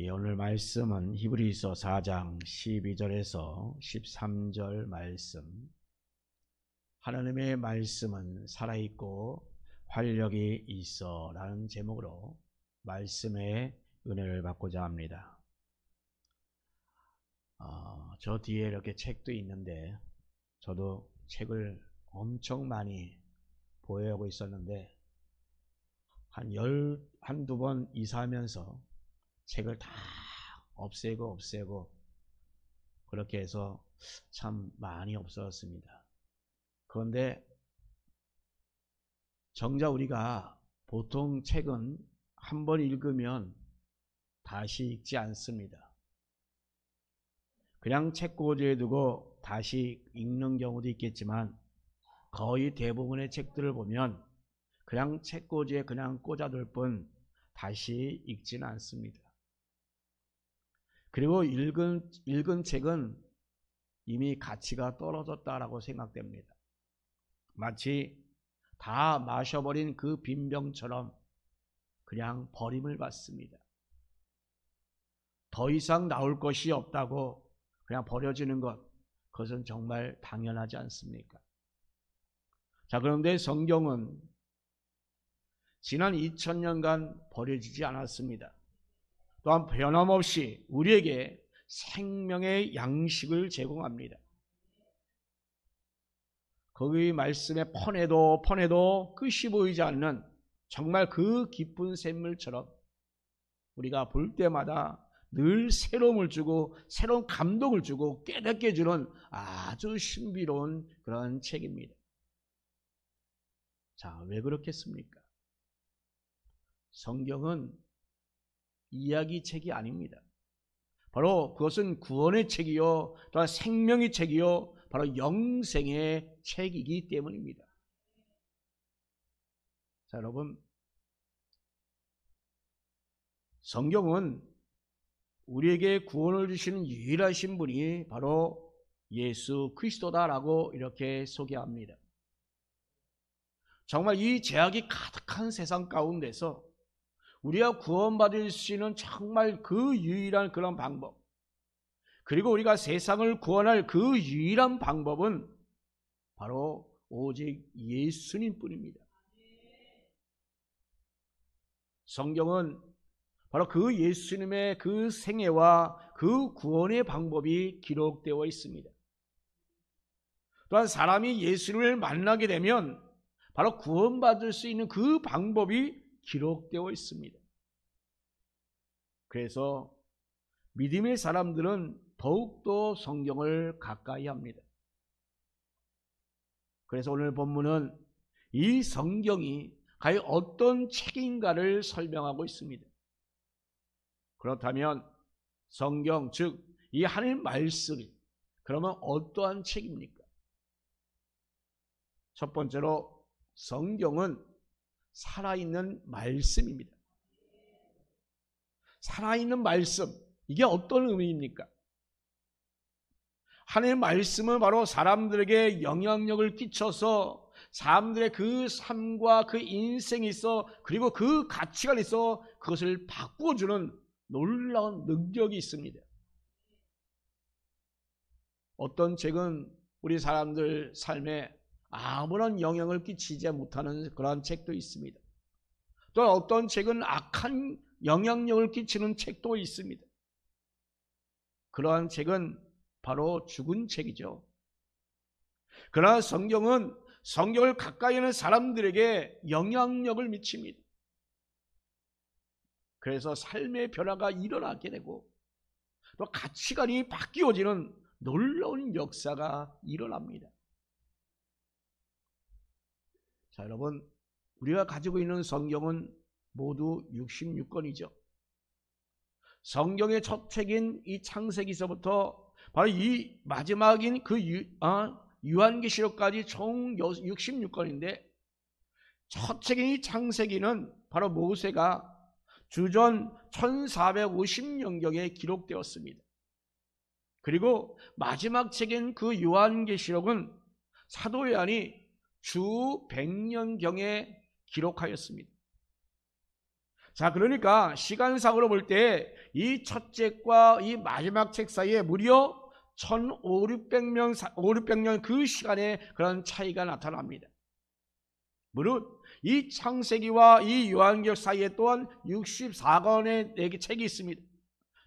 예, 오늘 말씀은 히브리서 4장 12절에서 13절 말씀. 하나님의 말씀은 살아있고 활력이 있어 라는 제목으로 말씀의 은혜를 받고자 합니다. 저 뒤에 이렇게 책도 있는데 저도 책을 엄청 많이 보유하고 있었는데 한두 번 이사하면서 책을 다 없애고 그렇게 해서 참 많이 없어졌습니다. 그런데 정작 우리가 보통 책은 한 번 읽으면 다시 읽지 않습니다. 그냥 책꽂이에 두고 다시 읽는 경우도 있겠지만 거의 대부분의 책들을 보면 그냥 책꽂이에 그냥 꽂아둘 뿐 다시 읽지는 않습니다. 그리고 읽은 책은 이미 가치가 떨어졌다라고 생각됩니다. 마치 다 마셔버린 그 빈병처럼 그냥 버림을 받습니다. 더 이상 나올 것이 없다고 그냥 버려지는 것, 그것은 정말 당연하지 않습니까? 자, 그런데 성경은 지난 2000년간 버려지지 않았습니다. 또한 변함없이 우리에게 생명의 양식을 제공합니다. 거기 말씀에 퍼내도 끝이 보이지 않는 정말 그 깊은 샘물처럼 우리가 볼 때마다 늘 새로움을 주고 새로운 감동을 주고 깨닫게 해주는 아주 신비로운 그런 책입니다. 자, 왜 그렇겠습니까? 성경은 이야기 책이 아닙니다. 바로 그것은 구원의 책이요, 또한 생명의 책이요, 바로 영생의 책이기 때문입니다. 자, 여러분, 성경은 우리에게 구원을 주시는 유일하신 분이 바로 예수 그리스도다라고 이렇게 소개합니다. 정말 이 죄악이 가득한 세상 가운데서 우리가 구원받을 수 있는 정말 그 유일한 그런 방법, 그리고 우리가 세상을 구원할 그 유일한 방법은 바로 오직 예수님 뿐입니다. 성경은 바로 그 예수님의 그 생애와 그 구원의 방법이 기록되어 있습니다. 또한 사람이 예수를 만나게 되면 바로 구원받을 수 있는 그 방법이 기록되어 있습니다. 그래서 믿음의 사람들은 더욱더 성경을 가까이 합니다. 그래서 오늘 본문은 이 성경이 과연 어떤 책인가를 설명하고 있습니다. 그렇다면 성경, 즉 이 하나님 말씀이 그러면 어떠한 책입니까? 첫 번째로 성경은 살아있는 말씀입니다. 살아있는 말씀, 이게 어떤 의미입니까? 하나님의 말씀은 바로 사람들에게 영향력을 끼쳐서 사람들의 그 삶과 그 인생이 있어, 그리고 그 가치관이 있어 그것을 바꿔주는 놀라운 능력이 있습니다. 어떤 책은 우리 사람들 삶에 아무런 영향을 끼치지 못하는 그러한 책도 있습니다. 또 어떤 책은 악한 영향력을 끼치는 책도 있습니다. 그러한 책은 바로 죽은 책이죠. 그러나 성경은 성경을 가까이 하는 사람들에게 영향력을 미칩니다. 그래서 삶의 변화가 일어나게 되고 또 가치관이 바뀌어지는 놀라운 역사가 일어납니다. 자, 여러분, 우리가 가지고 있는 성경은 모두 66권이죠. 성경의 첫 책인 이 창세기서부터 바로 이 마지막인 그 요한계시록까지 총 66권인데 첫 책인 이 창세기는 바로 모세가 주전 1450년경에 기록되었습니다. 그리고 마지막 책인 그 요한계시록은 사도 요한이 주 100년경에 기록하였습니다. 자, 그러니까 시간상으로 볼 때 이 첫 책과 이 마지막 책 사이에 무려 1500년 그 시간에 그런 차이가 나타납니다. 물론 이 창세기와 이 요한계시록 사이에 또한 64권의 책이 있습니다.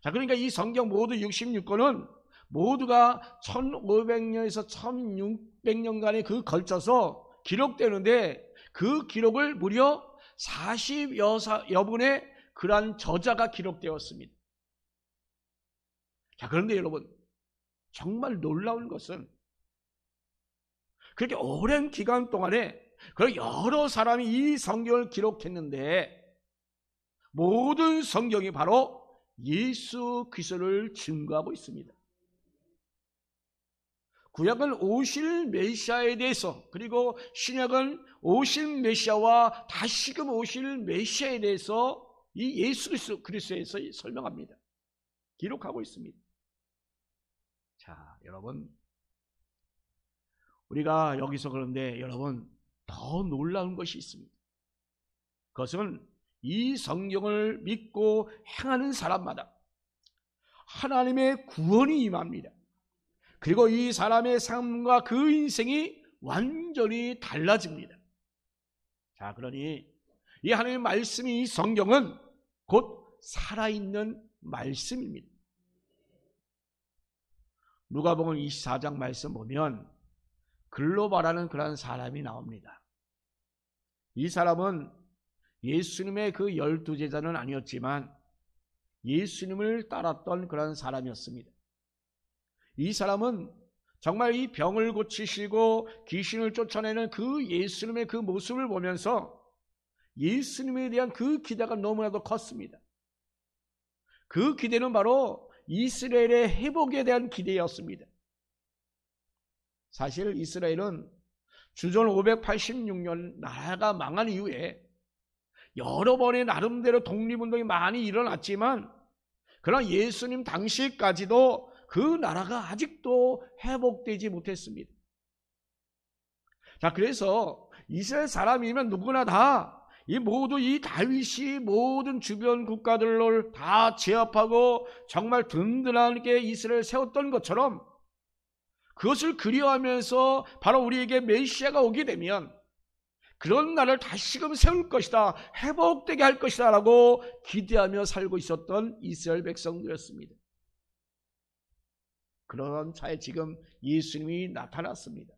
자, 그러니까 이 성경 모두 66권은 모두가 1500년에서 1600년간에 그 걸쳐서 기록되는데, 그 기록을 무려 40여 분의 그러한 저자가 기록되었습니다. 자, 그런데 여러분, 정말 놀라운 것은 그렇게 오랜 기간 동안에 그 여러 사람이 이 성경을 기록했는데, 모든 성경이 바로 예수 그리스도를 증거하고 있습니다. 구약은 오실 메시아에 대해서, 그리고 신약은 오실 메시아와 다시금 오실 메시아에 대해서 이 예수 그리스도에서 설명합니다. 기록하고 있습니다. 자, 여러분, 우리가 여기서 그런데 여러분, 더 놀라운 것이 있습니다. 그것은 이 성경을 믿고 행하는 사람마다 하나님의 구원이 임합니다. 그리고 이 사람의 삶과 그 인생이 완전히 달라집니다. 자, 그러니 이 하나님의 말씀이, 이 성경은 곧 살아있는 말씀입니다. 누가복음 24장 말씀 보면 글로바라는 그런 사람이 나옵니다. 이 사람은 예수님의 그 12제자는 아니었지만 예수님을 따랐던 그런 사람이었습니다. 이 사람은 정말 이 병을 고치시고 귀신을 쫓아내는 그 예수님의 그 모습을 보면서 예수님에 대한 그 기대가 너무나도 컸습니다. 그 기대는 바로 이스라엘의 회복에 대한 기대였습니다. 사실 이스라엘은 주전 586년 나라가 망한 이후에 여러 번의 나름대로 독립운동이 많이 일어났지만, 그러나 예수님 당시까지도 그 나라가 아직도 회복되지 못했습니다. 자, 그래서 이스라엘 사람이면 누구나 다 이 모두 이 다윗이 모든 주변 국가들을 다 제압하고 정말 든든하게 이스라엘을 세웠던 것처럼, 그것을 그리워하면서 바로 우리에게 메시아가 오게 되면 그런 나라를 다시금 세울 것이다, 회복되게 할 것이다 라고 기대하며 살고 있었던 이스라엘 백성들이었습니다. 그런 차에 지금 예수님이 나타났습니다.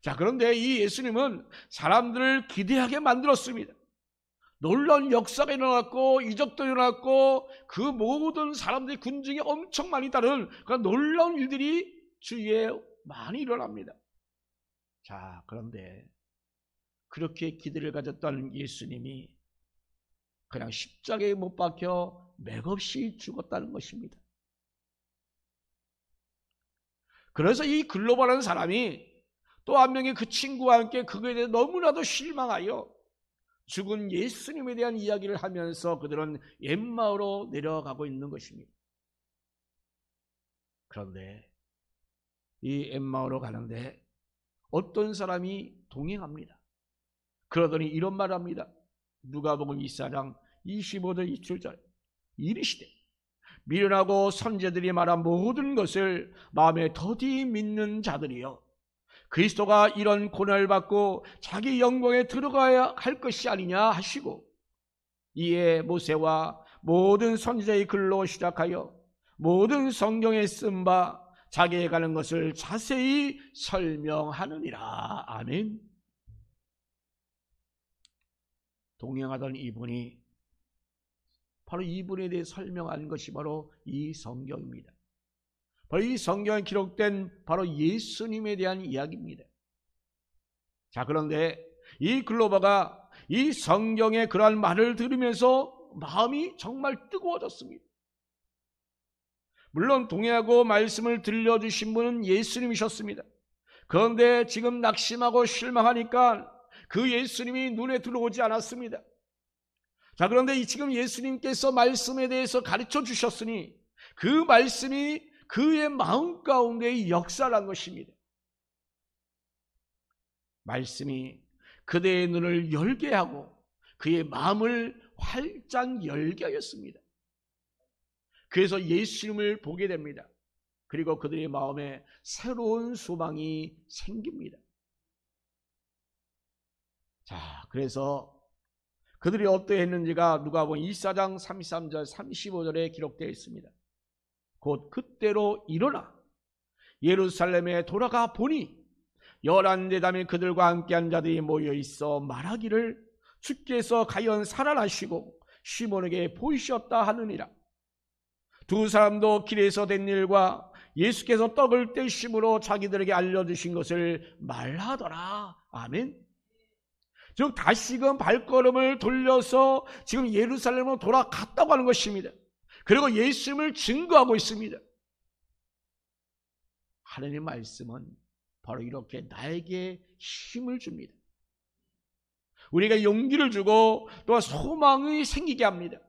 자, 그런데 이 예수님은 사람들을 기대하게 만들었습니다. 놀라운 역사가 일어났고 이적도 일어났고 그 모든 사람들의 군중이 엄청 많이 따른 그런 놀라운 일들이 주위에 많이 일어납니다. 자, 그런데 그렇게 기대를 가졌던 예수님이 그냥 십자가에 못 박혀 맥없이 죽었다는 것입니다. 그래서 이 글로벌한 사람이 또 한 명의 그 친구와 함께 그거에 대해 너무나도 실망하여 죽은 예수님에 대한 이야기를 하면서 그들은 엠마오로 내려가고 있는 것입니다. 그런데 이 엠마오로 가는데 어떤 사람이 동행합니다. 그러더니 이런 말을 합니다. 누가복음 24장 25절 27절 이르시되 미련하고 선제들이 말한 모든 것을 마음에 더디 믿는 자들이여, 그리스도가 이런 고난을 받고 자기 영광에 들어가야 할 것이 아니냐 하시고, 이에 모세와 모든 선지자의 글로 시작하여 모든 성경에 쓴 바 자기에 가는 것을 자세히 설명하느니라. 아멘. 동행하던 이분이 바로 이분에 대해 설명하는 것이 바로 이 성경입니다. 바로 이 성경에 기록된 바로 예수님에 대한 이야기입니다. 자, 그런데 이 글로바가 이 성경의 그러한 말을 들으면서 마음이 정말 뜨거워졌습니다. 물론 동행하고 말씀을 들려주신 분은 예수님이셨습니다. 그런데 지금 낙심하고 실망하니까 그 예수님이 눈에 들어오지 않았습니다. 자, 그런데 지금 예수님께서 말씀에 대해서 가르쳐 주셨으니 그 말씀이 그의 마음 가운데의 역사란 것입니다. 말씀이 그대의 눈을 열게 하고 그의 마음을 활짝 열게 하였습니다. 그래서 예수님을 보게 됩니다. 그리고 그들의 마음에 새로운 소망이 생깁니다. 자, 그래서 그들이 어떠했는지가 누가복음 24장 33절 35절에 기록되어 있습니다. 곧 그때로 일어나 예루살렘에 돌아가 보니 11대담이 그들과 함께한 자들이 모여있어 말하기를 주께서 과연 살아나시고 시몬에게 보이셨다 하느니라. 두 사람도 길에서 된 일과 예수께서 떡을 떼심으로 자기들에게 알려주신 것을 말하더라. 아멘. 즉 다시금 발걸음을 돌려서 지금 예루살렘으로 돌아갔다고 하는 것입니다. 그리고 예수님을 증거하고 있습니다. 하나님의 말씀은 바로 이렇게 나에게 힘을 줍니다. 우리가 용기를 주고 또 소망이 생기게 합니다.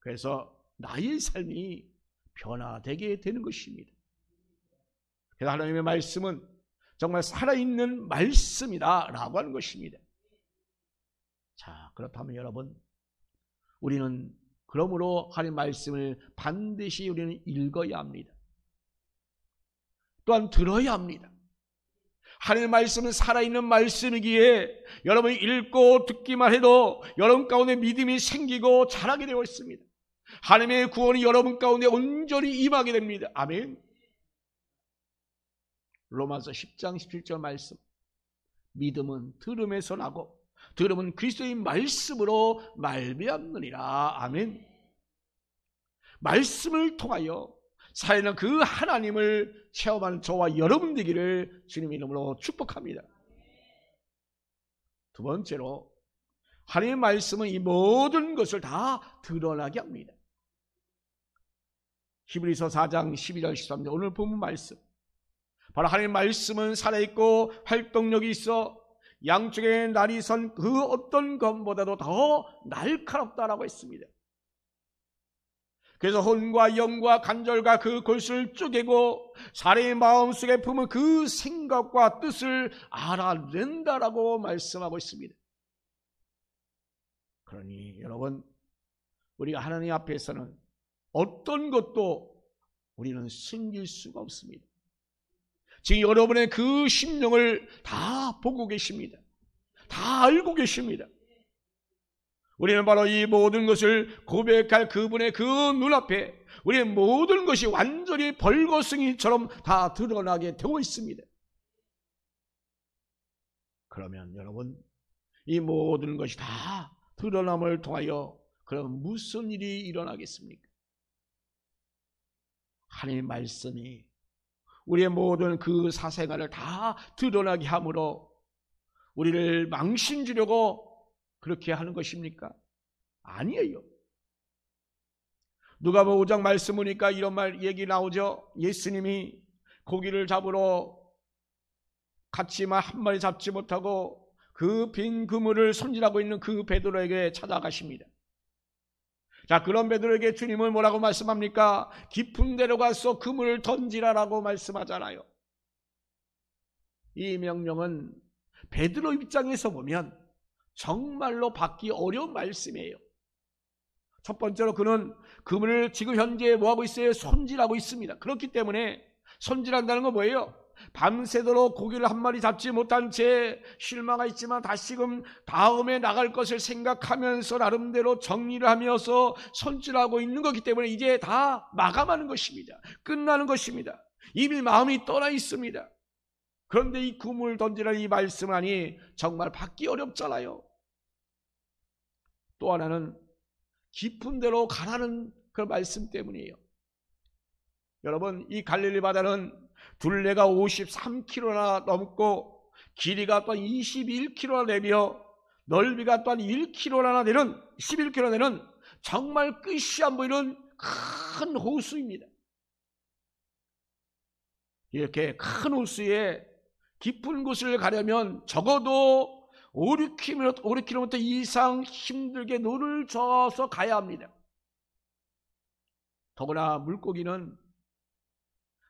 그래서 나의 삶이 변화되게 되는 것입니다. 그래서 하나님의 말씀은 정말 살아있는 말씀이다 라고 하는 것입니다. 자, 그렇다면 여러분, 우리는 그러므로 하나님의 말씀을 반드시 우리는 읽어야 합니다. 또한 들어야 합니다. 하나님의 말씀은 살아있는 말씀이기에 여러분이 읽고 듣기만 해도 여러분 가운데 믿음이 생기고 자라게 되어 있습니다. 하나님의 구원이 여러분 가운데 온전히 임하게 됩니다. 아멘. 로마서 10장 17절 말씀, 믿음은 들음에서 나고 들음은 그리스도의 말씀으로 말미암느니라. 아멘. 말씀을 통하여 살아있는 그 하나님을 체험하는 저와 여러분 되기를 주님의 이름으로 축복합니다. 두 번째로, 하나님의 말씀은 이 모든 것을 다 드러나게 합니다. 히브리서 4장 12절 13절 오늘 본문 말씀, 바로 하나님의 말씀은 살아있고 활동력이 있어 양쪽에 날이 선 그 어떤 것보다도 더 날카롭다라고 했습니다. 그래서 혼과 영과 간절과 그 골수를 쪼개고 사람의 마음속에 품은 그 생각과 뜻을 알아낸다라고 말씀하고 있습니다. 그러니 여러분, 우리가 하나님 앞에서는 어떤 것도 우리는 숨길 수가 없습니다. 지금 여러분의 그 심령을 다 보고 계십니다. 다 알고 계십니다. 우리는 바로 이 모든 것을 고백할 그분의 그 눈앞에 우리의 모든 것이 완전히 벌거숭이처럼 다 드러나게 되어 있습니다. 그러면 여러분, 이 모든 것이 다 드러남을 통하여 그럼 무슨 일이 일어나겠습니까? 하나님의 말씀이 우리의 모든 그 사생활을 다 드러나게 함으로 우리를 망신주려고 그렇게 하는 것입니까? 아니에요. 누가복음 5장 말씀 보니까 이런 얘기 나오죠. 예수님이 고기를 잡으러 갔지만 한 마리 잡지 못하고 그 빈 그물을 손질하고 있는 그 베드로에게 찾아가십니다. 자, 그런 베드로에게 주님은 뭐라고 말씀합니까? 깊은 데로 가서 그물을 던지라라고 말씀하잖아요. 이 명령은 베드로 입장에서 보면 정말로 받기 어려운 말씀이에요. 첫 번째로 그는 그물을 지금 현재 뭐하고 있어요? 손질하고 있습니다. 그렇기 때문에 손질한다는 건 뭐예요? 밤새도록 고기를 한 마리 잡지 못한 채 실망했지만 다시금 다음에 나갈 것을 생각하면서 나름대로 정리를 하면서 손질하고 있는 거기 때문에 이제 다 마감하는 것입니다. 끝나는 것입니다. 이미 마음이 떠나 있습니다. 그런데 이 그물 던지라는 이 말씀하니 정말 받기 어렵잖아요. 또 하나는 깊은 데로 가라는 그 말씀 때문이에요. 여러분, 이 갈릴리 바다는 둘레가 53km나 넘고 길이가 또한 21km나 되며 넓이가 또한 1km나 되는 11km 되는 정말 끝이 안 보이는 큰 호수입니다. 이렇게 큰 호수에 깊은 곳을 가려면 적어도 5km 이상 힘들게 노를 저어서 가야 합니다. 더구나 물고기는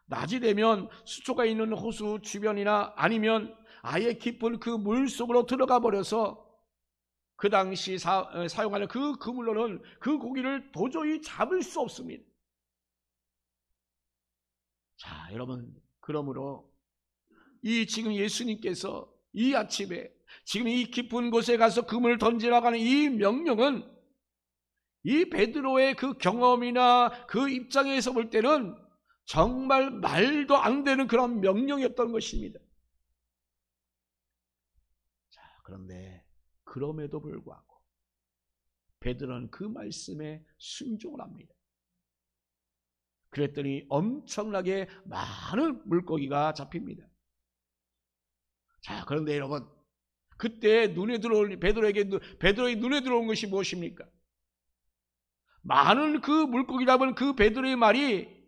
낮이 되면 수초가 있는 호수 주변이나 아니면 아예 깊은 그 물 속으로 들어가 버려서 그 당시 사용하는 그 그물로는 그 고기를 도저히 잡을 수 없습니다. 자, 여러분, 그러므로 이 지금 예수님께서 이 아침에 지금 이 깊은 곳에 가서 그물을 던지라고 하는 이 명령은 이 베드로의 그 경험이나 그 입장에서 볼 때는 정말 말도 안 되는 그런 명령이었던 것입니다. 자, 그런데 그럼에도 불구하고 베드로는 그 말씀에 순종을 합니다. 그랬더니 엄청나게 많은 물고기가 잡힙니다. 자, 그런데 여러분, 그때 베드로의 눈에 들어온 것이 무엇입니까? 많은 그 물고기 잡은 그 베드로의 말이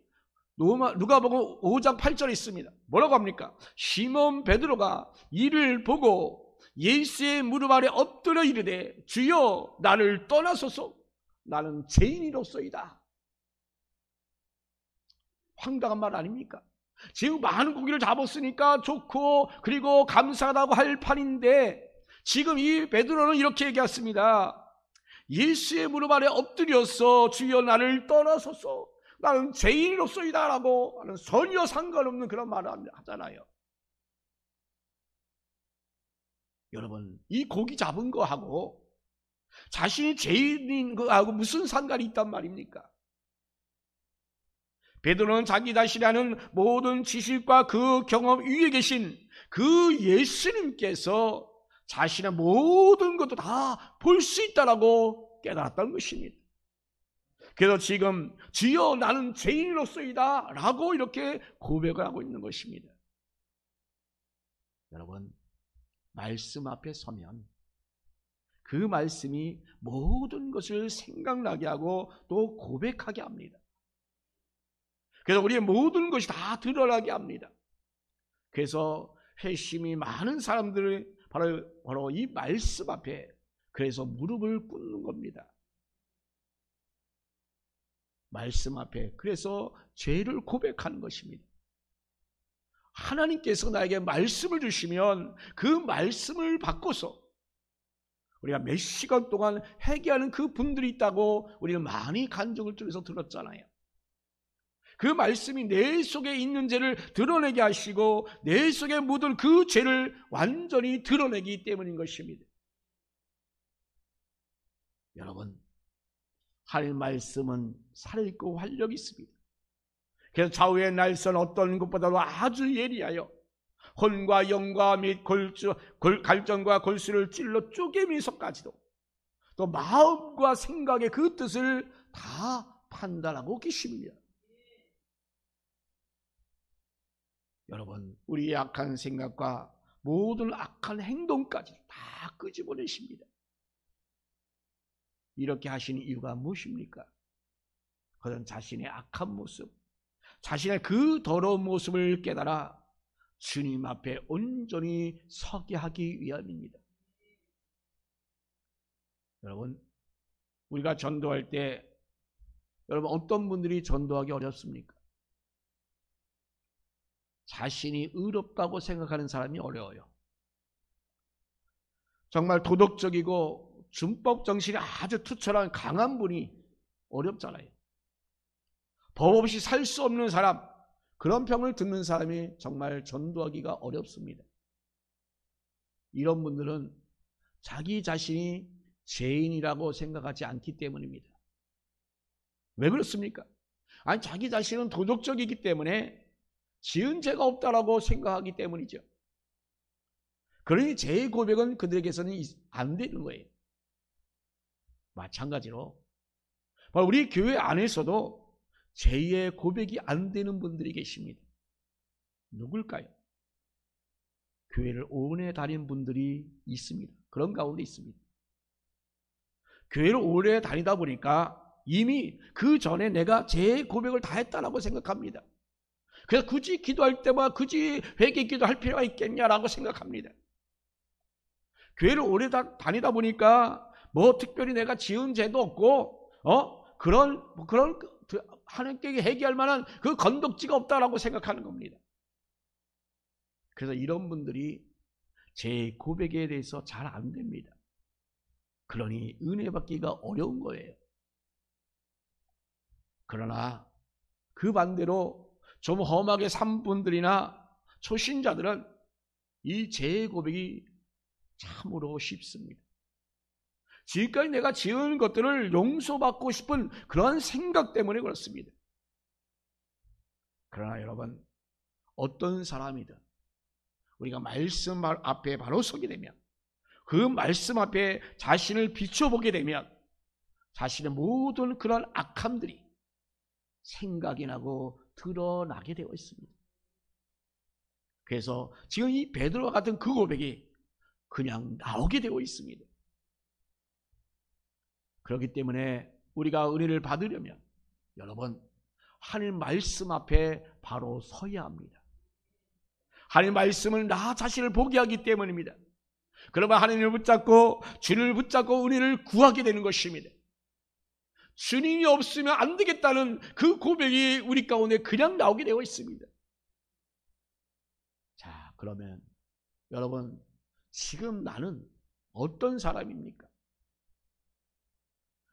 누가복음 5장 8절에 있습니다. 뭐라고 합니까? 시몬 베드로가 이를 보고 예수의 무릎 아래 엎드려 이르되 주여 나를 떠나소서 나는 죄인이로소이다. 황당한 말 아닙니까? 지금 많은 고기를 잡았으니까 좋고 그리고 감사하다고 할 판인데 지금 이 베드로는 이렇게 얘기했습니다. 예수의 무릎 아래 엎드려서 주여 나를 떠나소서 나는 죄인으로서이다 라고 하는 전혀 상관없는 그런 말을 하잖아요. 여러분, 이 고기 잡은 거하고 자신이 죄인인 거하고 무슨 상관이 있단 말입니까? 베드로는 자기 자신이 아는 모든 지식과 그 경험 위에 계신 그 예수님께서 자신의 모든 것도 다 볼 수 있다라고 깨달았다는 것입니다. 그래서 지금 주여 나는 죄인으로서이다 라고 이렇게 고백을 하고 있는 것입니다. 여러분, 말씀 앞에 서면 그 말씀이 모든 것을 생각나게 하고 또 고백하게 합니다. 그래서 우리의 모든 것이 다 드러나게 합니다. 그래서 회심이 많은 사람들이 바로 이 말씀 앞에 그래서 무릎을 꿇는 겁니다. 말씀 앞에 그래서 죄를 고백하는 것입니다. 하나님께서 나에게 말씀을 주시면 그 말씀을 바꿔서 우리가 몇 시간 동안 회개하는 그 분들이 있다고 우리는 많이 간증을 통해서 들었잖아요. 그 말씀이 내 속에 있는 죄를 드러내게 하시고 내 속에 묻은 그 죄를 완전히 드러내기 때문인 것입니다. 여러분, 하나님 말씀은 살아있고 활력이 있습니다. 그래서 좌우의 날선 어떤 것보다도 아주 예리하여 혼과 영과 및 갈정과 골수를 찔러 쪼개면서까지도 또 마음과 생각의 그 뜻을 다 판단하고 계십니다. 여러분, 우리의 악한 생각과 모든 악한 행동까지 다 끄집어내십니다. 이렇게 하시는 이유가 무엇입니까? 그런 자신의 악한 모습, 자신의 그 더러운 모습을 깨달아 주님 앞에 온전히 서게 하기 위함입니다. 여러분, 우리가 전도할 때 여러분 어떤 분들이 전도하기 어렵습니까? 자신이 의롭다고 생각하는 사람이 어려워요. 정말 도덕적이고 준법 정신이 아주 투철한 강한 분이 어렵잖아요. 법 없이 살 수 없는 사람, 그런 평을 듣는 사람이 정말 전도하기가 어렵습니다. 이런 분들은 자기 자신이 죄인이라고 생각하지 않기 때문입니다. 왜 그렇습니까? 아니, 자기 자신은 도덕적이기 때문에 지은 죄가 없다라고 생각하기 때문이죠. 그러니 죄의 고백은 그들에게서는 안 되는 거예요. 마찬가지로 우리 교회 안에서도 죄의 고백이 안 되는 분들이 계십니다. 누굴까요? 교회를 오래 다닌 분들이 있습니다. 그런 가운데 있습니다. 교회를 오래 다니다 보니까 이미 그 전에 내가 죄의 고백을 다 했다라고 생각합니다. 그래서 굳이 기도할 때마다 굳이 회개 기도할 필요가 있겠냐라고 생각합니다. 교회를 오래 다니다 보니까 뭐 특별히 내가 지은 죄도 없고 그런 하나님께 회개할 만한 그 건덕지가 없다라고 생각하는 겁니다. 그래서 이런 분들이 제 고백에 대해서 잘 안 됩니다. 그러니 은혜 받기가 어려운 거예요. 그러나 그 반대로 좀 험하게 산 분들이나 초신자들은 이 죄의 고백이 참으로 쉽습니다. 지금까지 내가 지은 것들을 용서받고 싶은 그런 생각 때문에 그렇습니다. 그러나 여러분, 어떤 사람이든 우리가 말씀 앞에 바로 서게 되면, 그 말씀 앞에 자신을 비춰보게 되면 자신의 모든 그런 악함들이 생각이 나고 드러나게 되어 있습니다. 그래서 지금 이 베드로와 같은 그 고백이 그냥 나오게 되어 있습니다. 그렇기 때문에 우리가 은혜를 받으려면 여러분, 하나님 말씀 앞에 바로 서야 합니다. 하나님 말씀은 나 자신을 보게 하기 때문입니다. 그러면 하나님을 붙잡고 주를 붙잡고 은혜를 구하게 되는 것입니다. 주님이 없으면 안 되겠다는 그 고백이 우리 가운데 그냥 나오게 되어 있습니다. 자, 그러면 여러분, 지금 나는 어떤 사람입니까?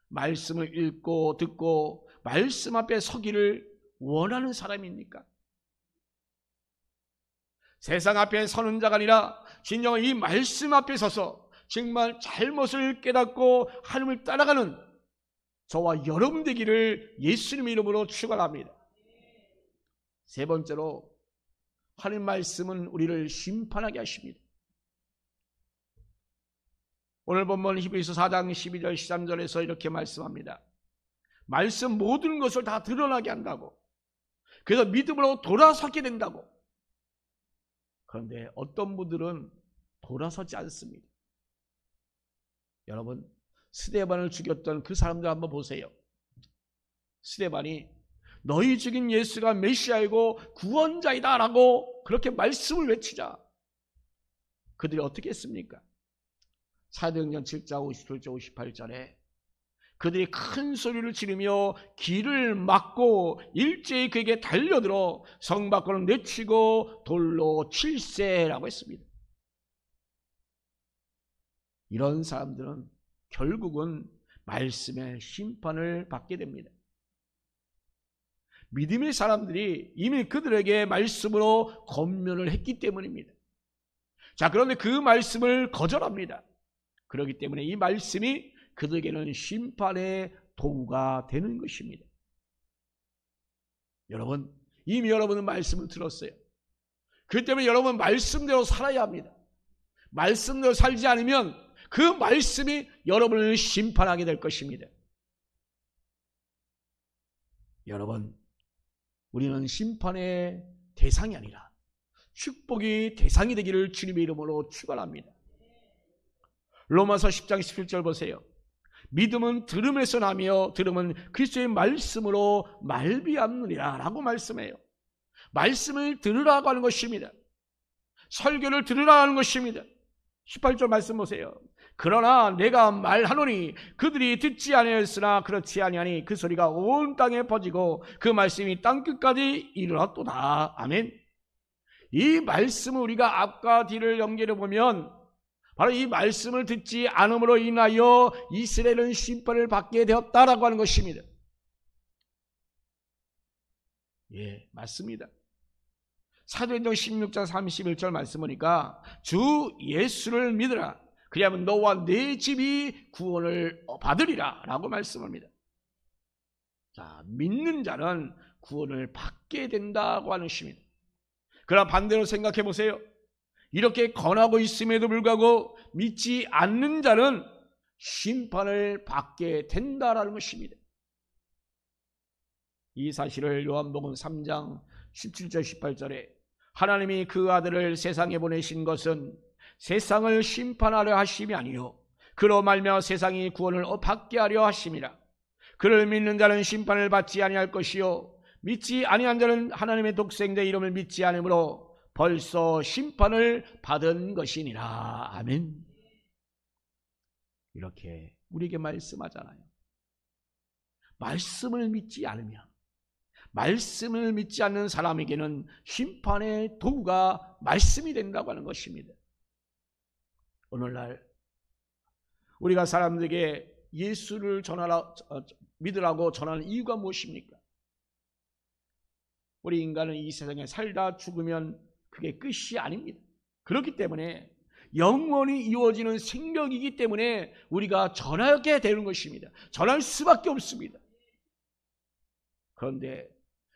말씀을 읽고 듣고 말씀 앞에 서기를 원하는 사람입니까? 세상 앞에 서는 자가 아니라 진정 이 말씀 앞에 서서 정말 잘못을 깨닫고 하나님을 따라가는 저와 여러분 되기를 예수님의 이름으로 축원합니다. 세 번째로, 하나님 말씀은 우리를 심판하게 하십니다. 오늘 본문 히브리서 4장 12절 13절에서 이렇게 말씀합니다. 말씀 모든 것을 다 드러나게 한다고. 그래서 믿음으로 돌아서게 된다고. 그런데 어떤 분들은 돌아서지 않습니다. 여러분, 스데반을 죽였던 그 사람들 한번 보세요. 스데반이 너희 죽인 예수가 메시아이고 구원자이다 라고 그렇게 말씀을 외치자 그들이 어떻게 했습니까? 사도행전 7장 57절 58절에 그들이 큰 소리를 지르며 길을 막고 일제히 그에게 달려들어 성 밖으로 내치고 돌로 칠세라고 했습니다. 이런 사람들은 결국은 말씀의 심판을 받게 됩니다. 믿음의 사람들이 이미 그들에게 말씀으로 권면을 했기 때문입니다. 자, 그런데 그 말씀을 거절합니다. 그렇기 때문에 이 말씀이 그들에게는 심판의 도구가 되는 것입니다. 여러분, 이미 여러분은 말씀을 들었어요. 그렇기 때문에 여러분 말씀대로 살아야 합니다. 말씀대로 살지 않으면 그 말씀이 여러분을 심판하게 될 것입니다. 여러분, 우리는 심판의 대상이 아니라 축복의 대상이 되기를 주님의 이름으로 축원합니다. 로마서 10장 17절 보세요. 믿음은 들음에서 나며 들음은 그리스도의 말씀으로 말미암느니라 라고 말씀해요. 말씀을 들으라고 하는 것입니다. 설교를 들으라고 하는 것입니다. 18절 말씀 보세요. 그러나 내가 말하노니 그들이 듣지 아니하였으나 그렇지 아니하니 그 소리가 온 땅에 퍼지고 그 말씀이 땅끝까지 이르렀도다. 아멘. 이 말씀을 우리가 앞과 뒤를 연결해 보면 바로 이 말씀을 듣지 않음으로 인하여 이스라엘은 심판을 받게 되었다라고 하는 것입니다. 예, 맞습니다. 사도행전 16장 31절 말씀 보니까 주 예수를 믿으라. 그리하면 너와 네 집이 구원을 받으리라 라고 말씀합니다. 자, 믿는 자는 구원을 받게 된다고 하는 것입니다. 그러나 반대로 생각해 보세요. 이렇게 권하고 있음에도 불구하고 믿지 않는 자는 심판을 받게 된다라는 것입니다. 이 사실을 요한복음 3장 17절 18절에 하나님이 그 아들을 세상에 보내신 것은 세상을 심판하려 하심이 아니요 그로 말미암아 세상이 구원을 받게 하려 하심이라. 그를 믿는 자는 심판을 받지 아니할 것이요 믿지 아니한 자는 하나님의 독생자 이름을 믿지 않으므로 벌써 심판을 받은 것이니라. 아멘. 이렇게 우리에게 말씀하잖아요. 말씀을 믿지 않으면, 말씀을 믿지 않는 사람에게는 심판의 도구가 말씀이 된다고 하는 것입니다. 오늘날 우리가 사람들에게 예수를 믿으라고 전하는 이유가 무엇입니까? 우리 인간은 이 세상에 살다 죽으면 그게 끝이 아닙니다. 그렇기 때문에 영원히 이루어지는 생명이기 때문에 우리가 전하게 되는 것입니다. 전할 수밖에 없습니다. 그런데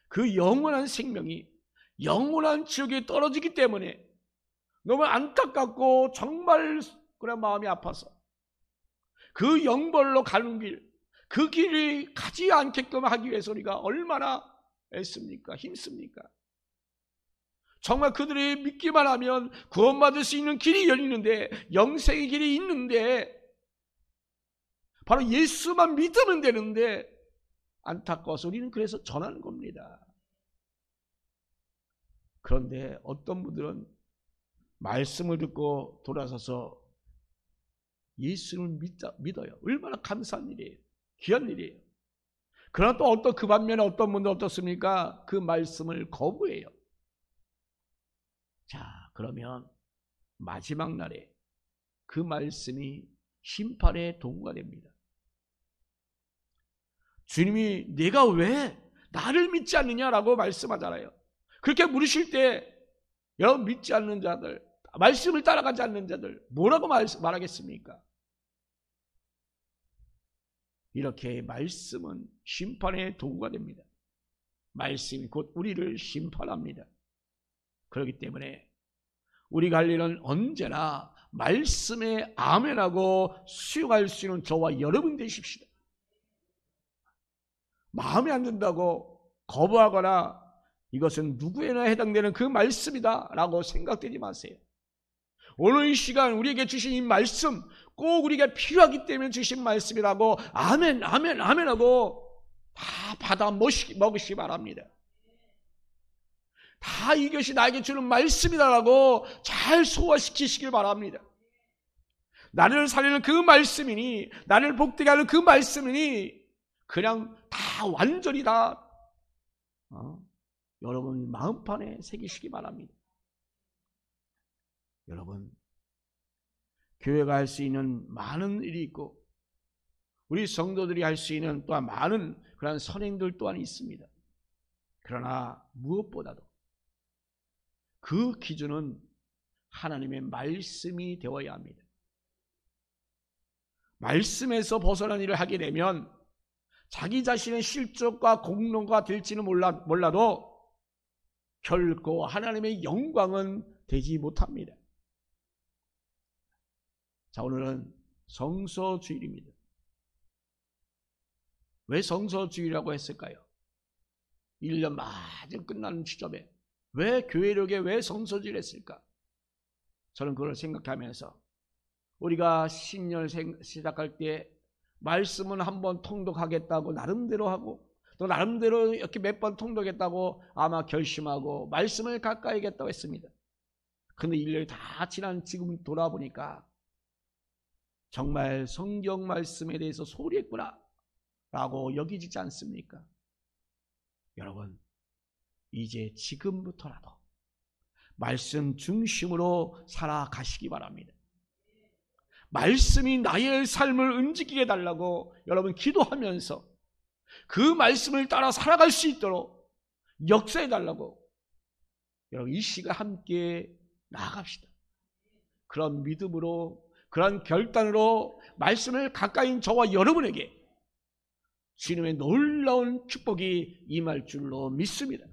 그 영원한 생명이 영원한 지옥에 떨어지기 때문에 너무 안타깝고 정말 그런 마음이 아파서 그 영벌로 가는 길, 그 길이 가지 않게끔 하기 위해서 우리가 얼마나 애씁니까? 힘씁니까? 정말 그들이 믿기만 하면 구원받을 수 있는 길이 열리는데, 영생의 길이 있는데, 바로 예수만 믿으면 되는데 안타까워서 우리는 그래서 전하는 겁니다. 그런데 어떤 분들은 말씀을 듣고 돌아서서 예수를 믿어요. 얼마나 감사한 일이에요. 귀한 일이에요. 그러나 또 그 반면에 어떤 분들 어떻습니까? 그 말씀을 거부해요. 자, 그러면 마지막 날에 그 말씀이 심판의 도구가 됩니다. 주님이 내가 왜 나를 믿지 않느냐라고 말씀하잖아요. 그렇게 물으실 때 여러분 믿지 않는 자들, 말씀을 따라가지 않는 자들 뭐라고 말하겠습니까? 이렇게 말씀은 심판의 도구가 됩니다. 말씀이 곧 우리를 심판합니다. 그렇기 때문에 우리가 할 일은 언제나 말씀에 아멘하고 수용할 수 있는 저와 여러분 되십시다. 마음에 안 든다고 거부하거나 이것은 누구에나 해당되는 그 말씀이다 라고 생각되지 마세요. 오늘 이 시간 우리에게 주신 이 말씀 꼭 우리가 필요하기 때문에 주신 말씀이라고 아멘 아멘 아멘 하고 다 받아 먹으시기 바랍니다. 다 이것이 나에게 주는 말씀이다라고 잘 소화시키시길 바랍니다. 나를 살리는 그 말씀이니, 나를 복되게 하는 그 말씀이니 그냥 다 완전히 다 여러분 마음판에 새기시기 바랍니다. 여러분, 교회가 할 수 있는 많은 일이 있고 우리 성도들이 할 수 있는 또한 많은 그런 선행들 또한 있습니다. 그러나 무엇보다도 그 기준은 하나님의 말씀이 되어야 합니다. 말씀에서 벗어난 일을 하게 되면 자기 자신의 실족과 공로가 될지는 몰라도 결코 하나님의 영광은 되지 못합니다. 자, 오늘은 성서주일입니다. 왜 성서주일이라고 했을까요? 1년 마저 끝나는 시점에 왜 교회력에 왜 성서주일 했을까? 저는 그걸 생각하면서 우리가 신년 시작할 때 말씀은 한번 통독하겠다고 나름대로 하고 또 나름대로 이렇게 몇 번 통독했다고 아마 결심하고 말씀을 가까이 하겠다고 했습니다. 근데 1년이 다 지난 지금 돌아보니까 정말 성경 말씀에 대해서 소홀히 했구나 라고 여기지지 않습니까? 여러분, 이제 지금부터라도 말씀 중심으로 살아가시기 바랍니다. 말씀이 나의 삶을 움직이게 해달라고 여러분 기도하면서 그 말씀을 따라 살아갈 수 있도록 역사해달라고 여러분 이 시간 함께 나아갑시다. 그런 믿음으로 그런 결단으로 말씀을 가까이 저와 여러분에게 주님의 놀라운 축복이 임할 줄로 믿습니다.